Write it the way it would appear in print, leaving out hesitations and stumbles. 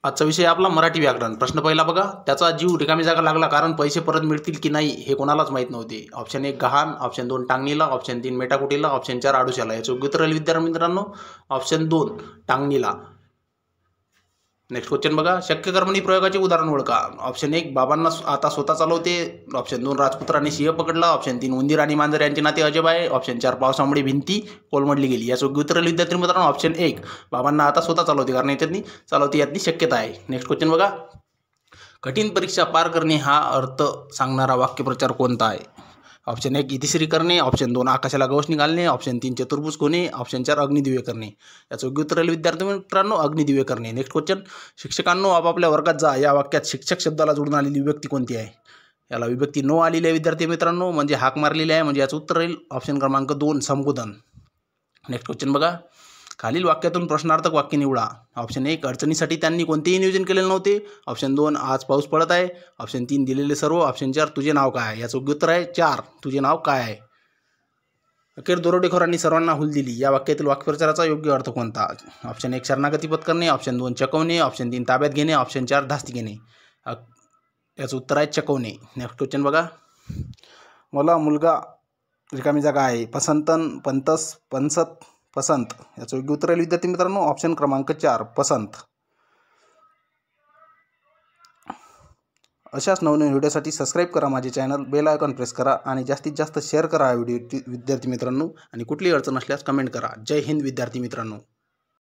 आजचा विषय आपला मराठी व्याकरण. प्रश्न पहिला बघा, त्याचा जीव रिकामी जागा लागला कारण पैसे परत मिळतील की नाही हे कोणालाच माहीत नव्हते. ऑप्शन 1 गहाण, ऑप्शन 2 टांगणीला, ऑप्शन 3 मेटाकुटीला, ऑप्शन 4 आडुशाला. याचे योग्य उत्तर राहील विद्यार्थी मित्रांनो ऑप्शन 2 टांगणीला. नेक्स्ट क्वेश्चन बघा, शक्य कर्मणी प्रयोगाचे उदाहरण ओळखा. ऑप्शन 1 बाबांना आता स्वतः चालवते, ऑप्शन 2 राजपुत्राने सिंह पकडला, ऑप्शन 3 उंदीर आणि मांजर यांचे नाते अजब आहे, ऑप्शन 4 पावसामुळे भिंती कोलमडली गेली. याचं योग्य उत्तर विद्यार्थी मित्रांनो ऑप्शन 1 बाबांना आता स्वतः चालवते, कारण याच्यातनी चालवते यातनी शक्यता आहे. नेक्स्ट क्वेश्चन बघा, कठीण परीक्षा पार करणे हा अर्थ सांगणारा वाक्यप्रचार कोणता आहे. ऑप्शन 1 इतिश्री करणे, ऑप्शन 2 आकाशाला गवसणी घालणे, ऑप्शन 3 चतुर्भुज कोणे, ऑप्शन 4 अग्निदिव्य करणे. याचं योग्य उत्तर विद्यार्थी मित्रांनो अग्निदिव्य करणे. नेक्स्ट क्वेश्चन, शिक्षकांनो आपापल्या वर्गात जा या वाक्यात शिक्षक शब्दाला जोडून आलेली विभक्ती कोणती आहे. याला विभक्ती नो आलेली आहे विद्यार्थी मित्रांनो, म्हणजे हाक मारलेली आहे, म्हणजे याचं उत्तर राहील ऑप्शन क्रमांक 2 संबोधन. नेक्स्ट क्वेश्चन बघा, खालील वाक्यातून प्रश्नार्थक वाक्य निवडा. ऑप्शन 1 अडचणीसाठी त्यांनी कोणतेही नियोजन केलेले नव्हते, ऑप्शन 2 आज पाऊस पडत आहे, ऑप्शन 3 दिलेले सर्व, ऑप्शन 4 तुझे नाव काय आहे. याचं योग्य उत्तर आहे 4 तुझे नाव काय आहे. अखेर दरोडेखोरांनी सर्वांना हुल दिली या वाक्यातील वाक्यप्रचाराचा योग्य अर्थ कोणता. ऑप्शन 1 शरणागती पत्करणे, ऑप्शन 2 चकवणे, ऑप्शन 3 ताब्यात घेणे, ऑप्शन 4 धास्ती घेणे. याचं उत्तर आहे चकवणे. नेक्स्ट क्वेश्चन बघा, मला मुलगा रिकामी जागा आहे, पसंतन पंतस पंसत पसंत. याचं योग्य उत्तर आहे विद्यार्थी मित्रांनो ऑप्शन क्रमांक 4 पसंत. अशाच नवनवीन व्हिडिओसाठी सबस्क्राईब करा माझे चॅनल, बेल आयकॉन प्रेस करा आणि जास्तीत जास्त शेअर करा हा व्हिडिओ विद्यार्थी मित्रांनो. आणि कुठलीही अडचण असल्यास कमेंट करा. जय हिंद विद्यार्थी मित्रांनो.